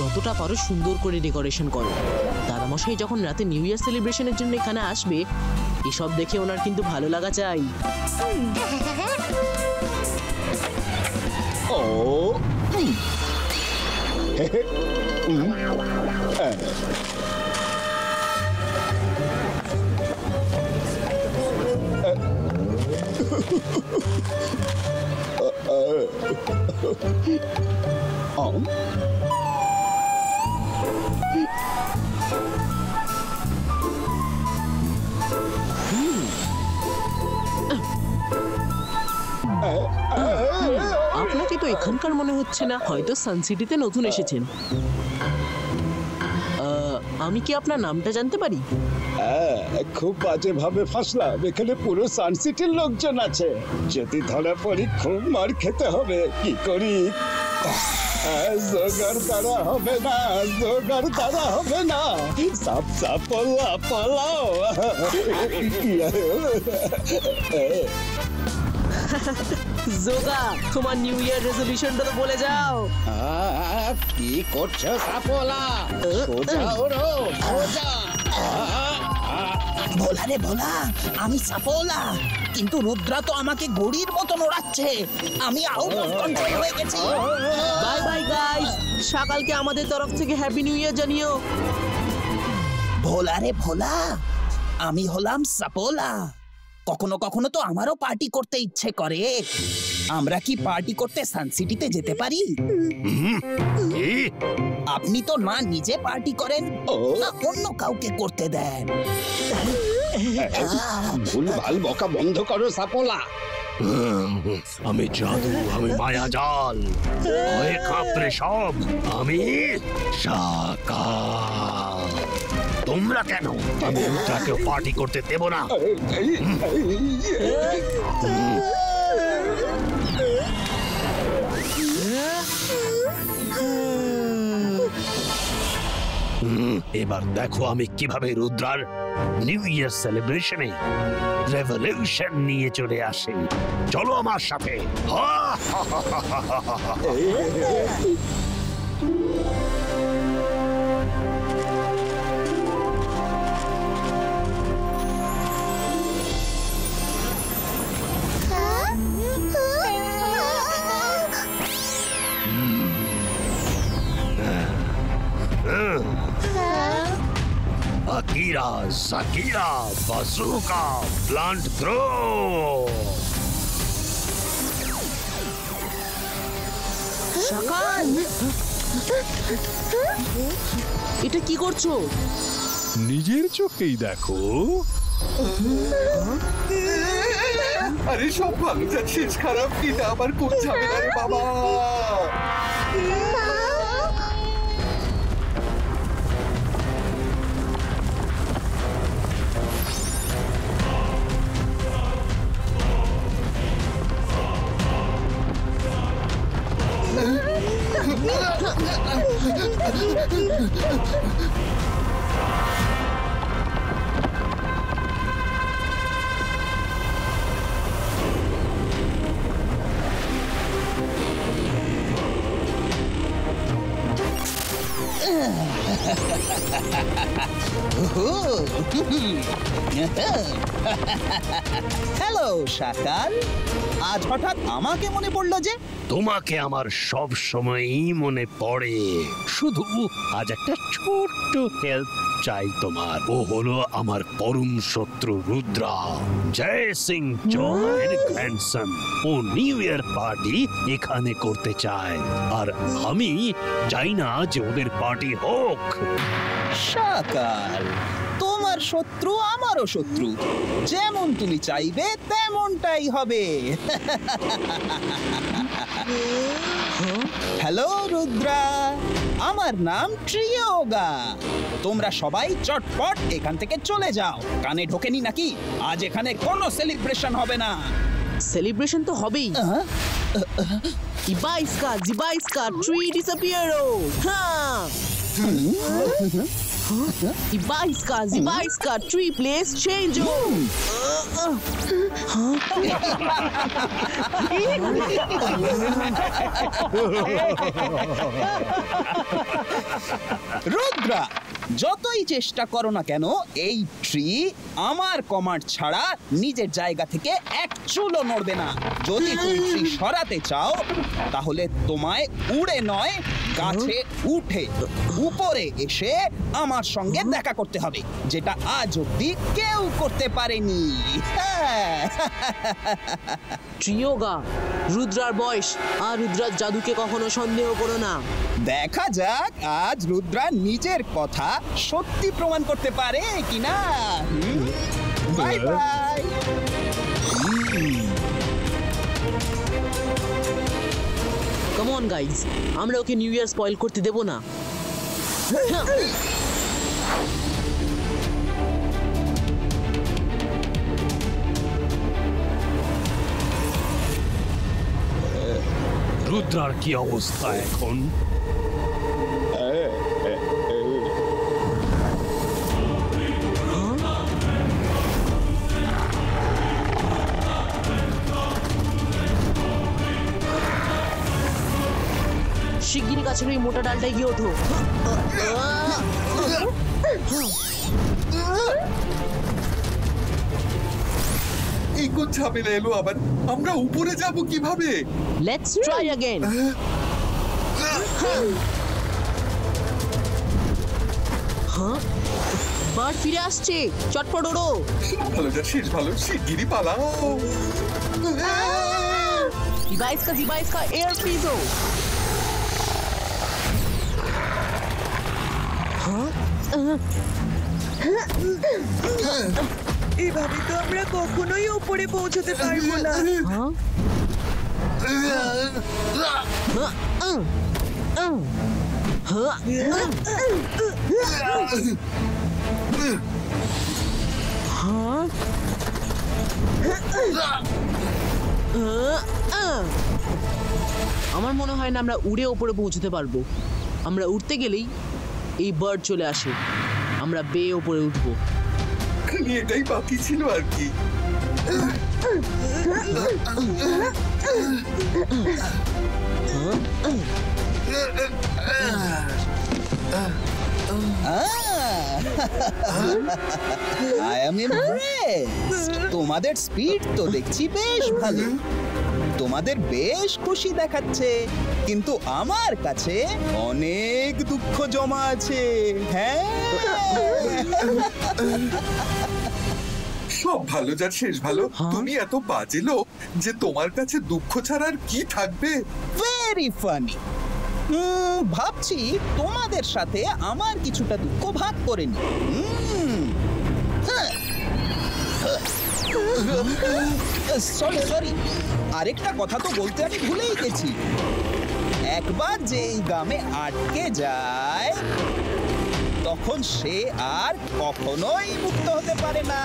যতটা পারো সুন্দর করে ডেকোরেশন করো। দাদামশাই যখন রাতে নিউ ইয়ার সেলিব্রেশনের জন্য এখানে আসবে, এসব দেখে ওনার কিন্তু ভালো লাগা চাই। আপনাকে তো এখানকার মনে হচ্ছে না, হয়তো সানসিটিতে নতুন এসেছেন। আমি কি আপনার নামটা জানতে পারি? খুব বাজে ভাবে ফাঁসলাম, এখানে পুরো সানসিটির লোকজন আছে, যদি ধরা পড়ি খুব মার খেতে হবে। কি করি? জোগাড় দ্বারা হবে না, জোগাড় দ্বারা হবে না। সাপ সাপ পালাও। জোগা, তোমার নিউ ইয়ার রেজলিউশনটা তো বলে যাও। কি করছো সাপলা? সোজা ওড়ো, সোজা। ভোলা রে ভোলা, আমি সাপোলা, কিন্তু রুদ্রা তো আমাকে গড়ির মতন ওড়াচ্ছে। আমি আউট অফ কন্ট্রোল হয়ে গেছি। বাই বাই গাইস, সকালকে আমাদের তরফ থেকে হ্যাপি নিউ ইয়ার জানিও। ভোলা রে ভোলা, আমি হলাম সাপোলা। কখনো কখনো তো আমারও পার্টি করতে ইচ্ছে করে। আমরা কি পার্টি করতে সানসিটিতে যেতে পারি? আপনি তো না নিজে পার্টি করেন, না অন্য কাউকে করতে দেন। ভুলভাল বকা বন্ধ করো সাপলা। আমি জাদু, আমি মায়াজাল, ভয়ে কাঁপরে সব। আমি সাকাল। তোমরা কেন? আমি রুদ্রাকেও পার্টি করতে দেব না। এবার দেখো আমি কিভাবে রুদ্রার নিউ ইয়ার সেলিব্রেশনে রেভলিউশন নিয়ে চলে আসি। চলো আমার সাথে। Akira, Zakira, Bazooka, Plant Throw! সকাল, এটা কি করছো? নিজের চোখেই দেখো। আরে সব ভালো যাচ্ছিস, খারাপ কিনা আবার কোন ঝামেলা রে বাবা। হ্যালো শাকাল, আজ হঠাৎ আমাকে মনে পড়লো যে? তোমাকে আমার সব সময়ই মনে পড়ে, শুধু আজ একটা ছোট্ট হেল্প চাই তোমার। ও হলো আমার পরম শত্রু রুদ্রা, জয় সিং চৌহানের গ্র্যান্ডসন। ও নিউ ইয়ার পার্টি এখানে করতে চায়, আর আমি চাই না যে ওদের পার্টি হোক। শাকাল, তোমার শত্রু আমারও শত্রু, যেমন তুমি চাইবে তেমনটাই হবে। হ্যালো রুদ্রা, আমার নাম ট্রিয়োগা। তোমরা সবাই চটপট এখান থেকে চলে যাও। কানে ঢোকেনি নাকি? আজ এখানে কোনো সেলিব্রেশন হবে না। সেলিব্রেশন তো হবেই। ইবাইস্কা জিবাইস্কা ট্রি ডিসঅ্যাপিয়ারো। হ্যাঁ, Ibaiska, tree place change. Rudra, যতই চেষ্টা করো না কেন এই ট্রি আমার কমান্ড ছাড়া নিজের জায়গা থেকে এক চুলও নড়বে না। যদি তুমি ট্রি সরাতে চাও তাহলে তোমায় উড়ে নয়, গাছে উঠে উপরে এসে আমার সঙ্গে দেখা করতে হবে, যেটা আজ অব্দি কেউ করতে পারেনি। ট্রিয়োগা, রুদ্রার বয়স আর রুদ্রার জাদুকে কখনো সন্দেহ করো না। দেখা যাক আজ রুদ্রা নিজের কথা সত্যি প্রমাণ করতে পারে কিনা। Bye bye. Come on guys, আমরা ওকে নিউ ইয়ার স্পয়েল করতে দেব না। রুদ্রার কি অবস্থা এখন? শিগগিরই গাছের ওই মোটা ডালটায় গিয়ে ওঠো। এই কোন ঝামেলা এলো আবার? আমরা উপরে যাব কিভাবে? Let's try again. হ্যাঁ, বার্ড ফিরে আসছে, চটপট ওড়ো। ভালো যা শেষ ভালো, শিগগিরই পালাও। Ibaiska, air freezo। এভাবে তো আমরা কখনোই উপরে পৌঁছতে পারবো না। আমার মনে হয় না আমরা উড়ে উপরে পৌঁছতে পারবো। আমরা উঠতে গেলেই এই বার্ড চলে আসে, আমরা বেয়ে উপরে উঠবো। খালি এটাই বাকি ছিল আর কি। I am impressed. তোমাদের স্পিড তো দেখছি বেশ ভালো, তোমাদের বেশ খুশি দেখাচ্ছে, কিন্তু আমার কাছে অনেক দুঃখ জমা আছে। হ্যাঁ, সব ভালো যার শেষ ভালো। তুমি এত বাজে লোক যে তোমার কাছে দুঃখ ছাড়া আর কি থাকবে? Very funny. ভাবছি তোমাদের সাথে আমার কিছুটা দুঃখ ভাগ করে নি। সরি, আরেকটা কথা তো বলতে আমি ভুলেই গেছি। একবার যে এই গ্রামে আটকে যায় তখন সে আর কখনোই মুক্ত হতে পারে না।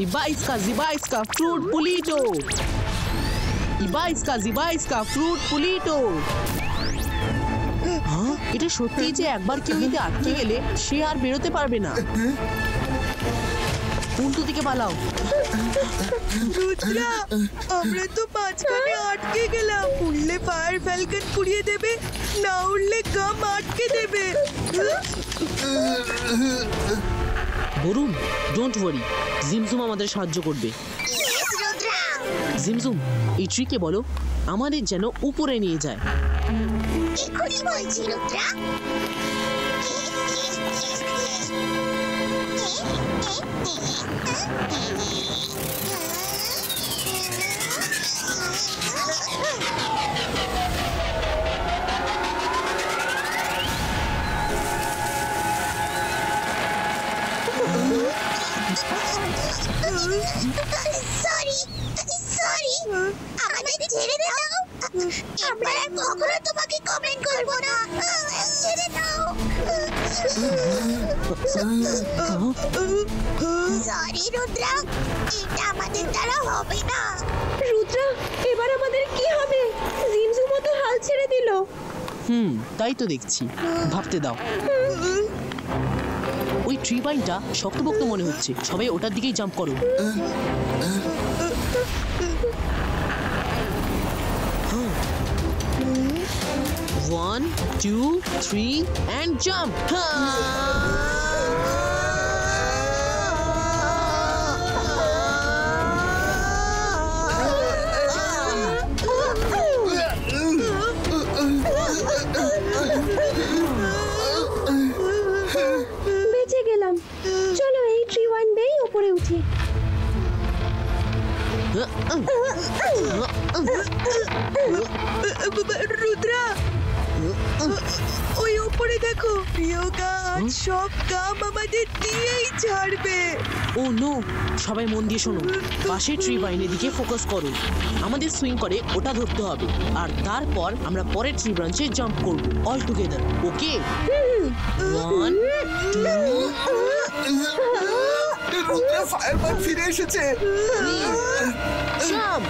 Ibaiska, fruit pulito। Ibaiska, fruit pulito। এটা সত্যি যে একবার কেউ এতে আটকে গেলে সে আর বেরোতে পারবে না। উল্টো দিকে পালাও। রুদ্রা, আমরা তো মাঝখানে আটকে গেলাম। উড়লে ফায়ার ফ্যালকন পুড়িয়ে দেবে, না উড়লে গাম আটকে দেবে। বরুণ, ডোন্ট ওয়ারি, জিমজুম আমাদের সাহায্য করবে। জিমজুম, এই ট্রিকে বলো আমাদের যেন উপরে নিয়ে যায়। এখনই বলছি রুদ্রা। সরি, আমাদের ছেড়ে দাও। আমরা আর কখনো তোমাকে কমেন্ট করবো না। ছেড়ে দাও। সরি রুদ্রা, এটা আমাদের দ্বারা হবে না। রুদ্রা, এবার আমাদের কি হবে? জিনজু মতো হাল ছেড়ে দিল। তাই তো দেখছি। ভাবতে দাও। ওই ট্রি বাইনটা শক্তপোক্ত মনে হচ্ছে, সবাই ওটার দিকেই জাম্প করো। 1 2 3 and jump. বেঁচে গেলাম। চলো এই ট্রি ওয়াইন বেয়ে উপরে উঠি। রুদ্রা, ওই উপরে দেখো, প্রিয়কা আজ সব কাম আমাদের দিয়েই ছাড়বে। ও নো, সবাই মন দিয়ে শোনো। পাশে ট্রি বাইনের দিকে ফোকাস করো। আমাদের সুইং করে ওটা ধরতে হবে, আর তারপর আমরা পরের ট্রি ব্রাঞ্চে জাম্প করব অল টুগেদার। ওকে? 1 2 রুদ্রা, ফায়ারম্যান ফিরে এসেছে। জাম্প।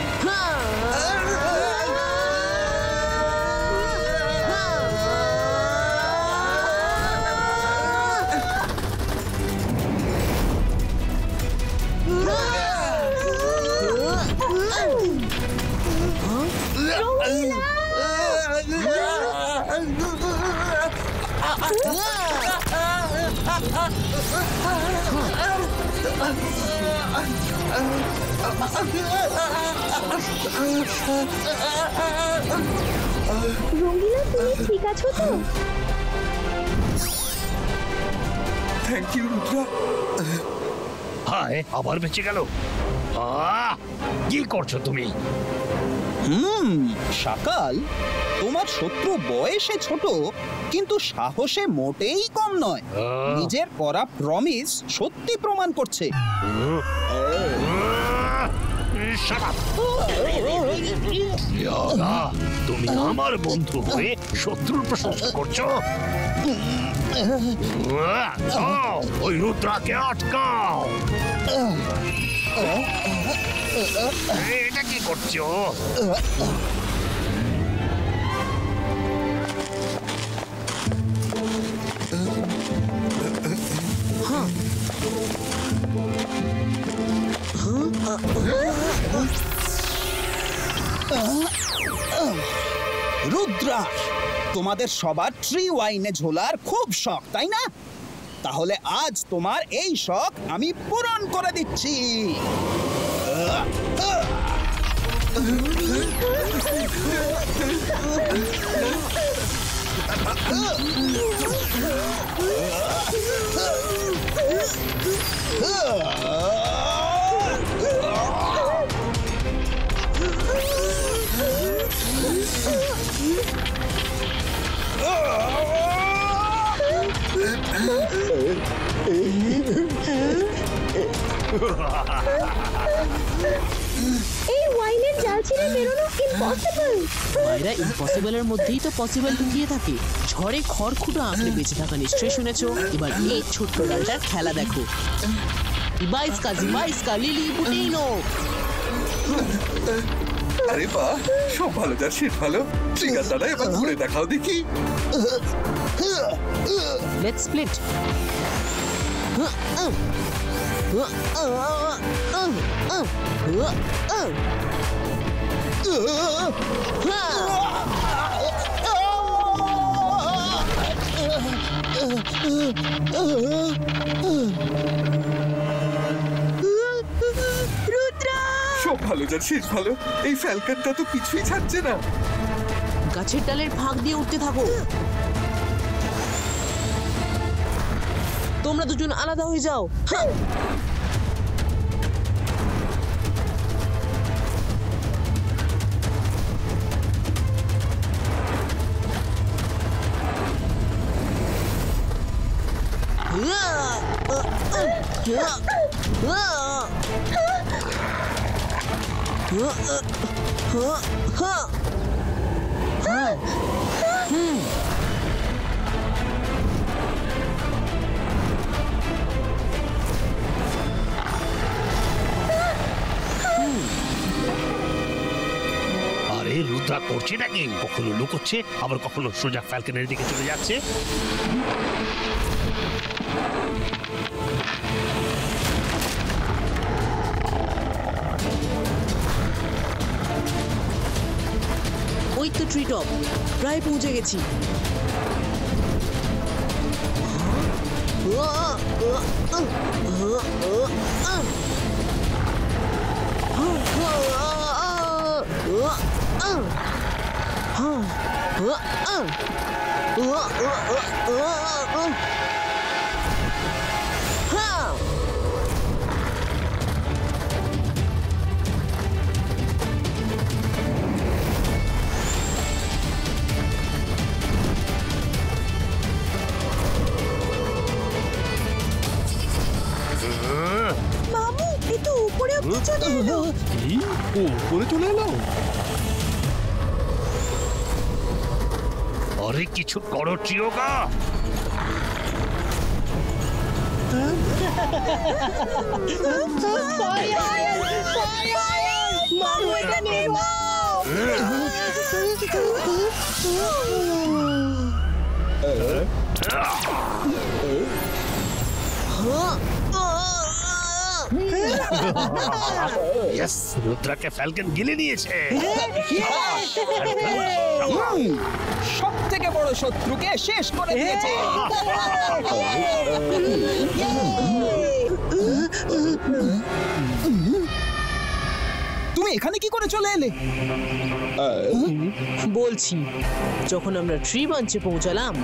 রঙ্গিলা, তুমি ঠিক আছো তো? Thank you Rudra. হায়, আবার বেঁচে গেল। কি করছো তুমি? শাকাল, তোমার শত্রু বয়সে ছোট কিন্তু সাহসে মোটেই কম নয়। নিজের করা প্রমিস সত্যি প্রমাণ করছে। তুমি আমার বন্ধু হয়ে শত্রুর প্রশংসা করছো? ওই রুদ্রাকে আটকাও। এটা কি করছো? রুদ্রা, তোমাদের সবার ট্রি ওয়াইনে ঝোলার খুব শখ, তাই না? তাহলে আজ তোমার এই শখ আমি পূরণ করে দিচ্ছি। এই ওয়াইনের জাল ছিঁড়ে বেরোনো ইম্পসিবল। মায়েরা ইম্পসিবলের মধ্যেই তো পসিবল লুকিয়ে থাকে। ঝড়ে খড়খুটো আঁকড়ে বেঁচে থাকা নিশ্চয়ই শুনেছো। এবার এই ছোট্ট ডালটার খেলা দেখো। ইবাইস্কা লিলি পুটিনো। আরে বাহ, সব ভালো যার শেষ ভালো। ট্রিগার দাদা, এবার ঘুরে দেখাও দেখি। Let's split. রুদ্রা, সব ভালো যার শেষ ভালো। এই ফ্যালকনটা তো কিছুই ছাড়ছে না। গাছের ডালের ফাঁক দিয়ে উঠতে থাকো। তোমরা দুজন আলাদা হয়ে যাও। রুদ্রা করছে নাকি? কখনো লুকোচ্ছে, আবার কখনো সোজা ফ্যালকনের দিকে চলে যাচ্ছে। ওই তো ট্রি টপ, প্রায় পৌঁছে গেছি। মামু এ তো উপরে অব্দি চলে এলো। কি? ও উপরে চলে এলো? আরে কিছু করো ট্রিওগা। মামু এটা নেবো। ইয়েস, রুদ্রাকে ফ্যালকন গিলে নিয়েছে। সব থেকে বড় শত্রুকে শেষ করে দিয়েছে। তুমি এখানে কি করে চলে এলে? বলছি, যখন আমরা ট্রি বাঞ্চে পৌঁছালাম,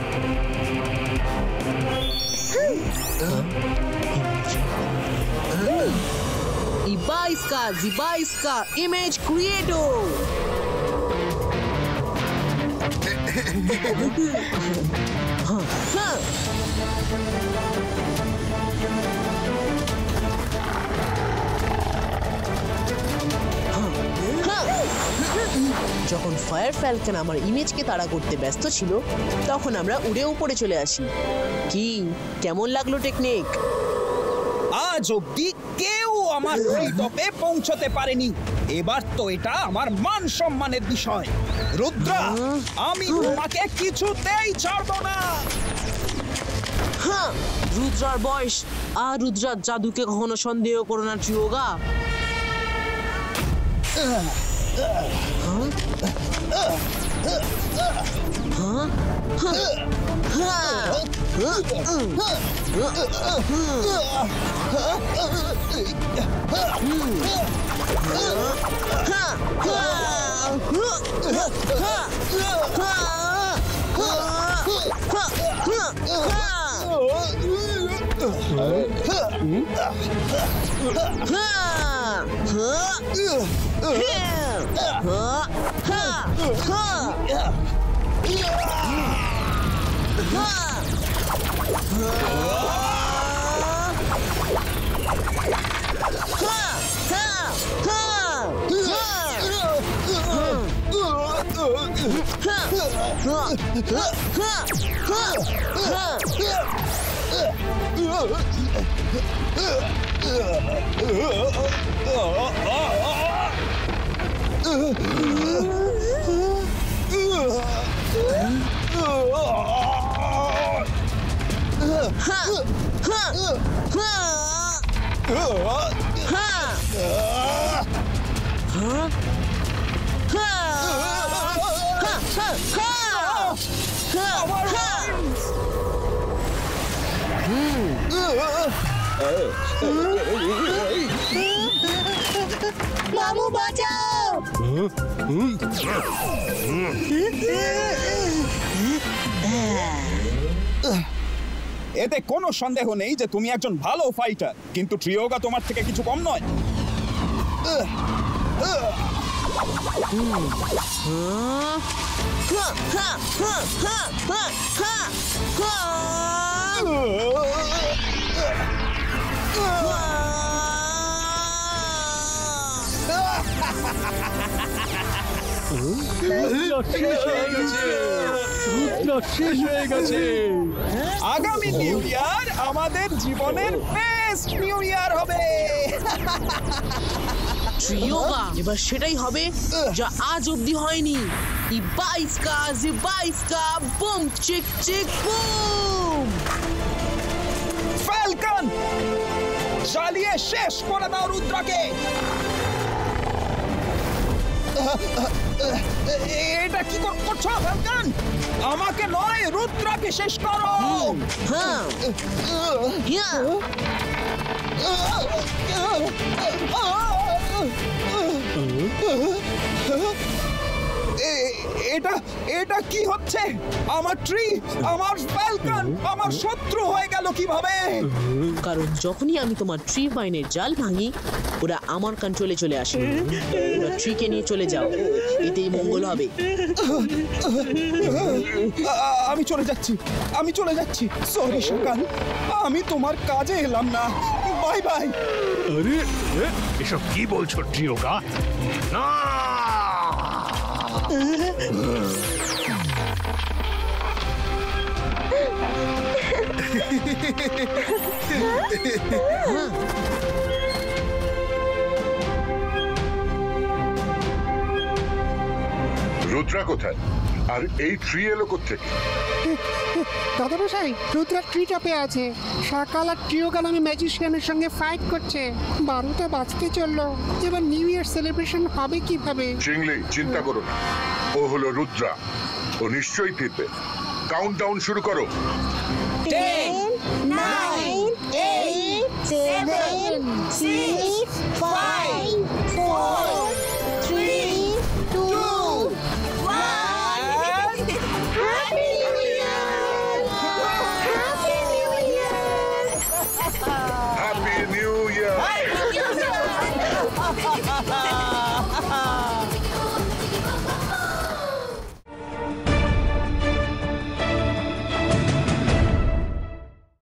Ibaiska, image creator. যখন ফায়ার ফ্যালকন আমার ইমেজকে তাড়া করতে ব্যস্ত ছিল, তখন আমরা উড়ে উপরে চলে আসি। কি কেমন লাগলো টেকনিক? আজ অব্দি কেউ আমার ট্রি টপে পৌঁছতে পারেনি। এবার তো এটা আমার মান সম্মানের বিষয়। রুদ্রা, আমি তোমাকে কিছুতেই ছাড়বো না। হ্যাঁ, রুদ্রার বয়স আর রুদ্রার জাদুকে কখনো সন্দেহ করো না ট্রিওগা। মামু বাঁচাও। এতে কোনো সন্দেহ নেই যে তুমি একজন ভালো ফাইটার, কিন্তু ট্রিওগা তোমার থেকে কিছু কম নয়। শেষ হয়ে গেছে। আগামী নিউ ইয়ার আমাদের জীবনের বেস্ট নিউ ইয়ার হবে। ট্রিয়োগা এবার সেটাই হবে যা আজ অব্দি হয়নি। ইবাইস্কা বুম চিক চিক বুম। ফ্যালকন, জ্বালিয়ে শেষ করে দাও রুদ্রকে। এটা কি করছো ফ্যালকন? আমাকে নয়, রুদ্রকে শেষ করো। হ্যাঁ ইয়া এটা কি হচ্ছে? আমার ট্রি, আমার ফ্যালকন, আমার শত্রু হয়ে গেল কিভাবে? কারণ যখনই আমি তোমার ট্রি ভাইনের জাল ভাঙি ওরা আমার কন্ট্রোলে চলে আসে। ওরা ট্রিকে নিয়ে চলে যাও, এতেই মঙ্গল হবে। আমি চলে যাচ্ছি। সরি সকাল, আমি তোমার কাজে এলাম না। Bye bye. আরে এসব কি বলছো ট্রিয়োগা? না, রুদ্রা কোথায়? আর এই ট্রি এলো কোত্থেকে? দাদামশাই, রুদ্রা ট্রি টপে আছে। সকাল আর ট্রিয়োগা নামে ম্যাজিশিয়ানের সঙ্গে ফাইট করছে। 12টা বাজতে চললো, এবার নিউ ইয়ার সেলিব্রেশন হবে কিভাবে? চিংলি, চিন্তা করো না, ও হলো রুদ্রা, ও নিশ্চয়ই ফিরবে। কাউন্টডাউন শুরু করো। 10, 9, 8, 7, 6, 5, 4